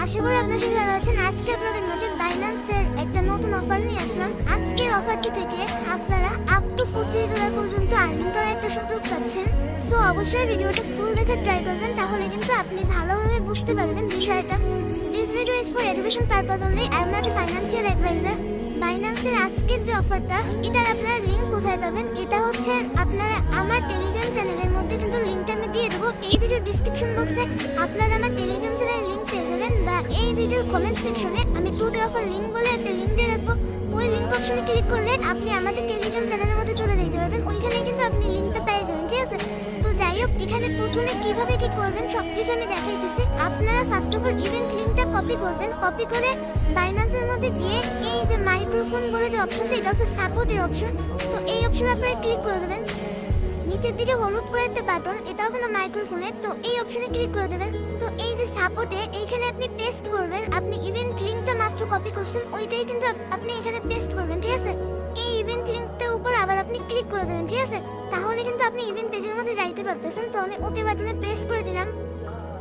আশা করি আপনার সবাই ভালো আছেন। আজকে আপনাদের মাঝে বাইন্যান্সের একটা নতুন অফার নিয়ে আসলাম। আজকের অফারটি থেকে আপনারা আপ টু $25 পর্যন্ত আর্নিং করার একটা সুযোগ পাচ্ছেন। সো অবশ্যই ভিডিওটা ফুল দেখে ট্রাই করবেন, তাহলে কিন্তু আপনি ভালোভাবে বুঝতে পারবেন বিষয়টা। This video is for education purpose only. I am not a financial advisor. বাইন্যান্সের আজকের যে অফারটা, এটার আপনারা লিঙ্ক কোথায় পাবেন? এটা হচ্ছে আপনারা আমার টেলিগ্রাম চ্যানেলের মধ্যে কিন্তু লিঙ্কটা আমি দিয়ে দেবো। এই ভিডিওর ডিসক্রিপশন বক্সে আপনারা আমার টেলিগ্রাম চ্যানেলের লিঙ্ক পেয়ে যাবেন, বা এই ভিডিওর কমেন্ট সেকশনে আমি টুডে অফার লিঙ্ক বলে একটা লিঙ্ক দিয়ে রাখবো। ওই লিঙ্ক অপশনে ক্লিক করলে আপনি আমাদের টেলিগ্রাম চ্যানেলের মধ্যে চলে যেতে পারবেন। ওইখানে কিন্তু আপনি লিঙ্কটা পেয়ে যাবেন, ঠিক আছে? তো যাই হোক, এখানে প্রথমে কিভাবে কি করবেন সবকিছু আমি দেখাইতেছি। আপনারা ফার্স্ট অফ অল ইভেন্ট লিঙ্কটা কপি করবেন। কপি করে বাইন্যান্সের মধ্যে গিয়ে এই যে মাইক্রোফোন বলে যে অপশনটা, এটা হচ্ছে সাপোর্টের অপশন। তো এই অপশনে আপনারা ক্লিক করে দেবেন। নিচের দিকে হলুদ করে একটা বাটন, এটাও কিন্তু মাইক্রোফোনের। তো এই অপশনে ক্লিক করে দেবেন। তো এই যে সাপোর্টে এইখানে আপনি পেস্ট করবেন। আপনি ইভেন্ট লিঙ্কটা মাত্র কপি করছেন, ওইটাই কিন্তু আপনি এখানে পেস্ট করবেন, ঠিক আছে? এই ইভেন্ট লিঙ্কটার উপর আবার আপনি ক্লিক করে দেবেন, ঠিক আছে? তাহলে কিন্তু আপনি ইভেন্ট পেজের মধ্যে যাইতে পারতেছেন। তো আমি ওকে বাটনে প্রেস করে দিলাম।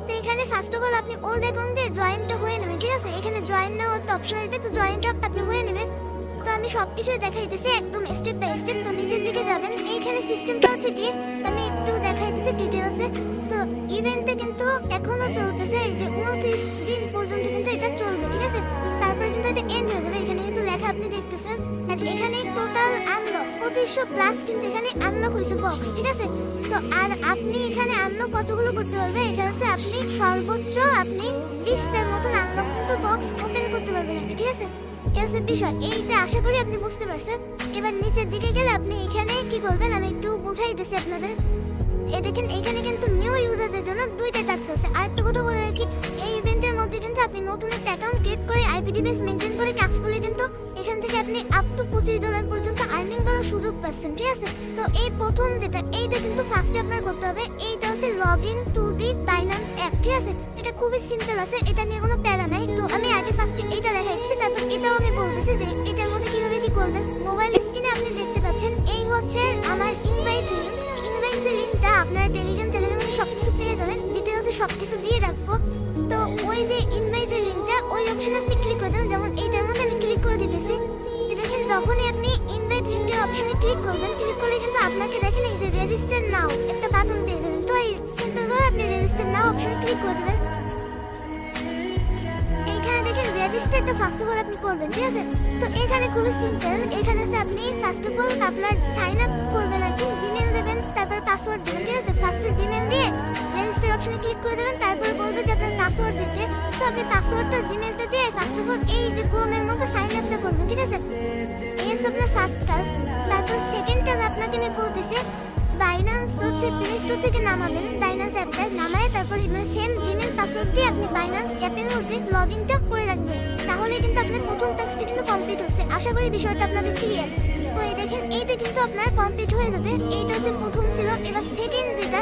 তো এখানে ফার্স্ট অফ অল আপনি ওল্ড অ্যাকাউন্টে জয়েনটা হয়ে নেবেন, ঠিক আছে? এখানে জয়েন নাও একটা অপশন আসবে, তো জয়েনটা আপনি হয়ে নেবেন। তো আমি সবকিছুই দেখাইতেছি একদম স্টেপ বাই স্টেপ। তো নিচের দিকে যাবেন, এইখানে সিস্টেমটা হচ্ছে কি আমি একটু দেখাইতেছি ডিটেইলসে। তো ইভেন্টে কিন্তু এখনো চলতেছে, এই যে 29 দিন পর্যন্ত কিন্তু এটা চলবে, ঠিক আছে? তারপরে কিন্তু এটা এন্ড হয়ে যাবে। এখানে কিন্তু লেখা আপনি দেখতেছেন, আর এখানে টোটাল আনলক 2500 প্লাস কিন্তু এখানে আনলক হয়েছে বক্স, ঠিক আছে? তো আর আপনি এখানে আনলক কতগুলো করতে পারবেন? এখানে হচ্ছে আপনি সর্বোচ্চ আপনি 20টার মতন আনলক কিন্তু বক্স ওপেন করতে পারবেন, ঠিক আছে? বিষয় এইটা আশা করি আপনি বুঝতে পারছেন। এবার নিচের দিকে গেলে আপনি এখানে কি করবেন আমি একটু বুঝাইতেছি আপনাদের। এই দেখেন, এখানে কিন্তু নিউ ইউজারদের জন্য 2টা টাস্ক আছে। আর একটা কথা বলে রাখি, এই ইভেন্টের মধ্যে কিন্তু আপনি নতুন একটা অ্যাকাউন্ট ক্রিয়েট করে আইপিডি বেস মেনটেন করে কাজ করলে কিন্তু এখান থেকে আপনি আপ টু $25 পর্যন্ত আর্নিং করার সুযোগ পাচ্ছেন, ঠিক আছে? তো এই প্রথম যেটা, এইটা কিন্তু ফার্স্টে আপনার করতে হবে। এইটা হচ্ছে log in to the Binance app, ঠিক আছে? এটা খুবই সিম্পল আছে, এটা নিয়ে কোনো প্যারা নাই। তো আমি আগে ফার্স্টে এইটা দেখাচ্ছি, তারপর এটাও আমি বলতেছি যে এটার মধ্যে কিভাবে কি করবেন। মোবাইল স্ক্রিনে আপনি দেখতে পাচ্ছেন এই হচ্ছে আমার ইনভাইট লিঙ্ক। ইনভাইট যে লিঙ্কটা আপনার টেলিগ্রাম চ্যানেলের মধ্যে সবকিছু পেয়ে যাবেন, ডিটেলসে সবকিছু দিয়ে রাখবো। তো ওই যে ইনভাইটের লিঙ্কটা, ওই অপশনে আপনি ক্লিক করে দেবেন। যেমন এইটার মধ্যে আমি ক্লিক করে দিতেছি। দেখেন, যখনই আপনি ইনভাইট লিঙ্কের অপশনে ক্লিক করবেন, ক্লিক করলে কিন্তু আপনাকে দেখেন এই যে রেজিস্টার নাও একটা বাটন পেয়ে যাবেন। তো এই সিম্পলভাবে আপনি রেজিস্টার নাও অপশনে ক্লিক করে দেবেন। এইখানে দেখেন রেজিস্টারটা ফার্স্ট অফ অল আপনি করবেন, ঠিক আছে? তো এখানে খুবই সিম্পল। এখানে আছে আপনি ফার্স্ট অফ অল আপনার সাইন আপ করবেন, আর কি জিমেল দেবেন, তারপর পাসওয়ার্ড দেবেন, ঠিক আছে? ফার্স্টে জিমেল দিয়ে রেজিস্টার অপশনে ক্লিক করে দেবেন। তারপরে বলবে যে আপনার পাসওয়ার্ড দিতে। তো আপনি পাসওয়ার্ডটা জিমেলটা দিয়ে ফার্স্ট অফ অল এই যে ক্রোমের মধ্যে সাইন আপটা করবেন, ঠিক আছে? এই হচ্ছে আপনার ফার্স্ট কাজ। তারপর সেকেন্ড কাজ আপনাকে আমি বলতেছি, বাইন্যান্স হচ্ছে প্লে স্টোর থেকে নামাবেন। বাইন্যান্স অ্যাপটা নামায় তারপর সেম জিমেল পাসওয়ার্ড দিয়ে আপনি বাইন্যান্স অ্যাপের মধ্যে লগ ইনটা করে রাখবেন। তাহলে কিন্তু আপনার প্রথম টাস্কটি কিন্তু কমপ্লিট হচ্ছে। আশা করি বিষয়টা আপনাদের ক্লিয়ার। তো এই দেখেন, এইটা কিন্তু আপনার কমপ্লিট হয়ে যাবে। এইটা হচ্ছে প্রথম ছিল। এবার সেকেন্ড যেটা,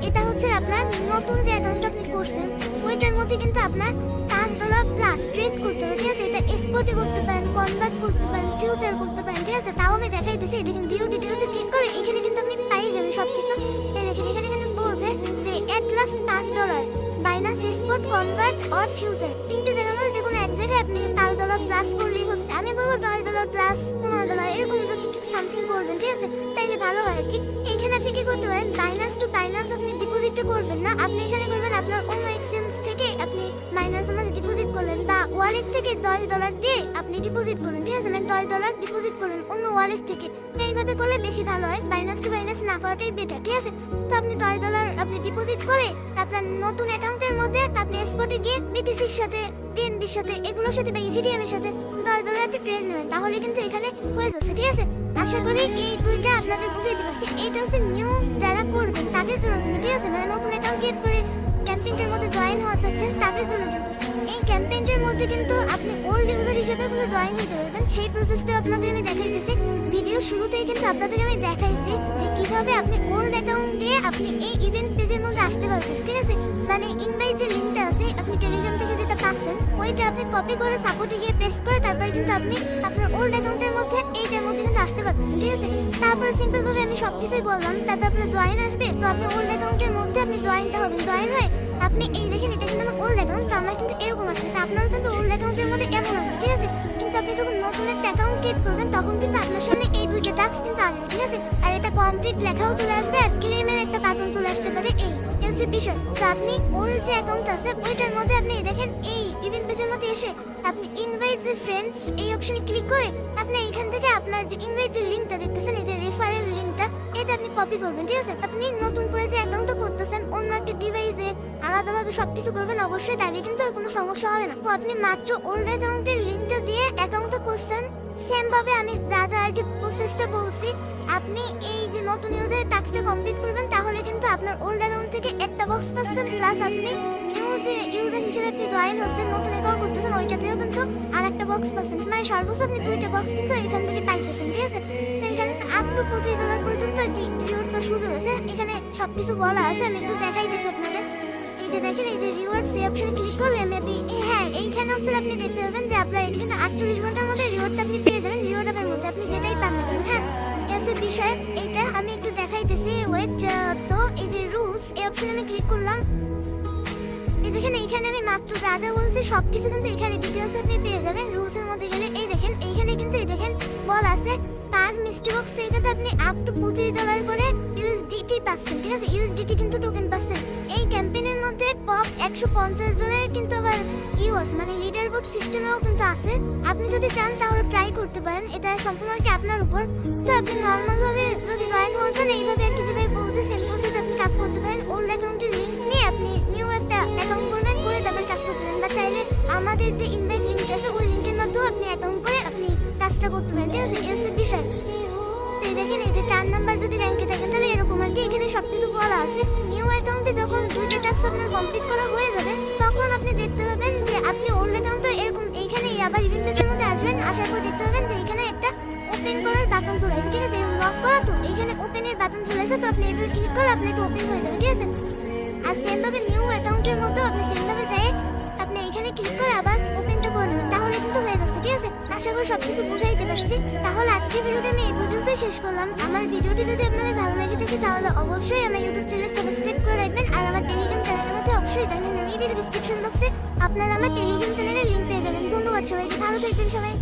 এটা হচ্ছে আপনার নতুন যে অ্যাকাউন্টটা আপনি করছেন, ওইটার মধ্যে কিন্তু আপনার $5 প্লাস ট্রেড করতে হবে, ঠিক আছে? এটা স্পটে করতে পারেন, কনভার্ট করতে পারেন, ফিউচার করতে পারেন, ঠিক আছে? তাও আমি দেখাইতেছি। দেখেন, ভিউ ডিটেলসে ক্লিক করে এখানে কিন্তু আপনি পাই যাবেন সবকিছু। এই দেখেন, এখানে কিন্তু বলছে যে at last $5 Binance spot convert or future, তিনটে জায়গার মধ্যে যে কোনো এক জায়গায় আপনি $5 প্লাস করলেই হচ্ছে। আমি বলবো $10 প্লাস $15 এরকম জাস্ট সামথিং করবেন, ঠিক আছে? তাইলে ভালো হয় আর কি। এইখানে আপনি কি করতে পারেন, বাইনান্স টু বাইনান্স আপনি ডিপোজিটটা করবেন না, আপনি এখানে করবেন আপনার অন্য এক্সচেঞ্জ থেকে আপনি বাইনান্সের মধ্যে ডিপোজিট করলেন, বা ওয়ালেট থেকে $10 দিয়ে আপনি ডিপোজিট করলেন, ঠিক আছে? মানে $10 ডিপোজিট করলেন অন্য ওয়ালেট থেকে। এইভাবে করলে বেশি ভালো হয়। বাইনান্স টু বাইনান্স না করাটাই বেটার, ঠিক আছে? তো আপনি $10 আপনি ডিপোজিট করে আপনার নতুন অ্যাকাউন্টের মধ্যে আপনি স্পটে গিয়ে বিটিসির সাথে, বিএনবির সাথে, এগুলোর সাথে বা ইথিরিয়াম এর সাথে $10 আপনি ট্রেড নেবেন, তাহলে কিন্তু এখানে হয়ে যাচ্ছে, ঠিক আছে? আশা করি এই দুইটা আপনাদের বুঝাইতে পারছি। এইটা হচ্ছে নিউ যারা করবেন তাদের জন্য কিন্তু, ঠিক আছে? মানে নতুন অ্যাকাউন্ট ক্রিয়েট করে ক্যাম্পেইনটার মধ্যে জয়েন হওয়া চাচ্ছেন তাদের জন্য কিন্তু। এই ক্যাম্পেইনটার মধ্যে কিন্তু আপনি ওল্ড ইউজার হিসেবে কিন্তু জয়েন হতে পারবেন। সেই প্রসেসটা আপনাদের আমি দেখাইতেছি। ভিডিও শুরুতেই কিন্তু আপনাদের আমি দেখাইছি যে কিভাবে আপনি ওল্ড অ্যাকাউন্ট দিয়ে আপনি এই ইভেন্ট পেজের মধ্যে আসতে পারবেন, ঠিক আছে? মানে ইনভাইট যে লিঙ্কটা আছে আপনি টেলিগ্রাম থেকে যেটা পাচ্ছেন, ওইটা আপনি কপি করে সাপোর্টে গিয়ে পেস্ট করে তারপরে কিন্তু আপনি আপনার ওল্ড অ্যাকাউন্টের মধ্যে এইটার মধ্যে কিন্তু আসতে পারতেছেন, ঠিক আছে? তারপরে সিম্পল ভাবে আমি সবকিছুই বললাম। তারপর আপনার জয়েন আসবে, তো আপনি ওল্ড অ্যাকাউন্টের মধ্যে আপনি জয়েনটা হবেন। জয়েন হয়ে আপনি এই দেখেন, এটা কিন্তু আমার ওল্ড অ্যাকাউন্ট। তো আমার কিন্তু এরকম আসতেছে, ক্লিক করবেন তখন কিন্তু আপনার সামনে এই দুইটা টাস্ক কিন্তু আসবে, ঠিক আছে? আর এটা কমপ্লিট লেখাও চলে আসবে আর ক্লেমের একটা বাটন চলে আসতে পারে। এই হচ্ছে বিষয়। তো আপনি ওর যে অ্যাকাউন্ট আছে ওইটার মধ্যে আপনি দেখেন এই ইভেন্ট পেজের মধ্যে এসে আপনি ইনভাইট যে ফ্রেন্ডস এই অপশনে ক্লিক করে আপনি এখান থেকে আপনার যে ইনভাইট যে লিঙ্কটা দেখতেছেন, এই যে রেফারেল লিঙ্কটা, এটা আপনি কপি করবেন, ঠিক আছে? আপনি নতুন করে যে অ্যাকাউন্টটা করতেছেন অন্য একটা ডিভাইসে আলাদাভাবে সবকিছু করবেন অবশ্যই, তাহলে কিন্তু আর কোনো সমস্যা হবে না। তো আপনি মাত্র ওল্ড অ্যাকাউন্টের লিঙ্কটা দিয়ে অ্যাকাউন্টটা করছেন সেম ভাবে আমি যা যা আর কি প্রসেসটা বলছি, আপনি এই যে নতুন ইউজার টাস্কটা কমপ্লিট করবেন তাহলে কিন্তু আপনার ওল্ড অ্যাকাউন্ট থেকে একটা বক্স পাচ্ছেন, প্লাস আপনি নিউ যে ইউজার হিসেবে আপনি জয়েন হচ্ছেন নতুন অ্যাকাউন্ট করতেছেন ওইটাতেও কিন্তু আর একটা বক্স পাচ্ছেন, মানে সর্বোচ্চ আপনি দুইটা বক্স কিন্তু এখান থেকে পাইতেছেন, ঠিক আছে? তো এখানে আপ টু $25 পর্যন্ত আর কি রিওয়ার্ড পাওয়ার সুযোগ আছে। এখানে সবকিছু বলা আছে, আমি একটু দেখাই দিচ্ছি আপনাদের। এই যে দেখেন এই যে রিওয়ার্ডস এই অপশনে ক্লিক করলে মেবি হ্যাঁ এইখানে হচ্ছে আপনি দেখতে পাবেন যে আপনার এখানে 48 ঘন্টার মধ্যে রিওয়ার্ডটা আপনি পেয়ে যাবেন। রিওয়ার্ড এর মধ্যে আপনি যেটাই পান না কেন, হ্যাঁ এসে বিষয় এইটা আমি একটু দেখাইতেছি। ওয়েট, তো এই যে রুলস এই অপশনে আমি ক্লিক করলাম। এই দেখেন এইখানে আমি মাত্র যা যা বলছি সবকিছু কিন্তু এখানে ডিটেইলস আপনি পেয়ে যাবেন। রুলস এর মধ্যে গেলে এই দেখেন এইখানে কিন্তু এই দেখেন বল আছে পার মিস্টি বক্স থেকে আপনি আপ টু $25 করে ইউএসডিটি পাচ্ছেন, ঠিক আছে? ইউএসডিটি কিন্তু টোকেন পাচ্ছেন। এই ক্যাম্পেইনের মধ্যে পপ 150 জনের কিন্তু আবার ইউএস মানে লিডার বোর্ড সিস্টেমেও কিন্তু আছে। আপনি যদি চান তাহলে ট্রাই করতে পারেন, এটা সম্পূর্ণ আর কি আপনার উপর। তো আপনি নর্মাল ভাবে যদি জয়েন হন এইভাবে আর কি যেভাবে বলছে সেম প্রসেস আপনি কাজ করতে পারেন। ওল্ড অ্যাকাউন্টের লিংক নিয়ে আপনি নিউ একটা অ্যাকাউন্ট করবেন, করে তারপর কাজ করতে পারেন, বা চাইলে আমাদের যে ইনভাইট লিংক আছে ওই লিংকের মাধ্যমেও আপনি অ্যাকাউন্ট করে আপনি কাজটা করতে পারেন, ঠিক আছে? এই হচ্ছে বিষয়। তো দেখেন এই যে 4 নাম্বার যদি র্যাঙ্কে থাকেন তাহলে এরকম আর কি এখানে সবকিছু বলা আছে। নিউ অ্যাকাউন্টে যখন দুইটা টাস্ক আপনার কমপ্লিট করা হয়ে যাবে তখন আপনি দেখতে পাবেন যে আপনি ওল্ড অ্যাকাউন্টে এরকম এইখানে আবার ইভেন্ট পেজের মধ্যে আসবেন, আসার পর দেখতে পাবেন যে এখানে একটা ওপেন করার বাটন চলে আসে, ঠিক আছে? লক করা তো এইখানে ওপেনের বাটন চলে আসে, তো আপনি এভাবে ক্লিক করলে আপনি এটা ওপেন হয়ে যাবে, ঠিক আছে? আর সেম ভাবে নিউ অ্যাকাউন্টের মধ্যে আপনি সেম ভাবে যাই আপনি এখানে ক্লিক করে আবার ওপেনটা করে নেবেন, তাহলে কিন্তু হয়ে যাচ্ছে, ঠিক আছে? আশা করি সবকিছু বুঝাইতে পারছি। তাহলে আজকের ভিডিওটা আমি এই পর্যন্তই শেষ করলাম। আমার ভিডিওটি যদি আপনাদের ভালো লাগে থাকে তাহলে অবশ্যই আমার ইউটিউব চ্যানেল সাবস্ক্রাইব করে রাখবেন, আর আমার টেলিগ্রাম চ্যানেলের মধ্যে অবশ্যই জানেন এই ভিডিও ডিসক্রিপশন বক্সে আপনারা আমার টেলিগ্রাম চ্যানেলের লিংক পেয়ে যাবেন। ধন্যবাদ সবাইকে, ভালো থাকবেন সবাই।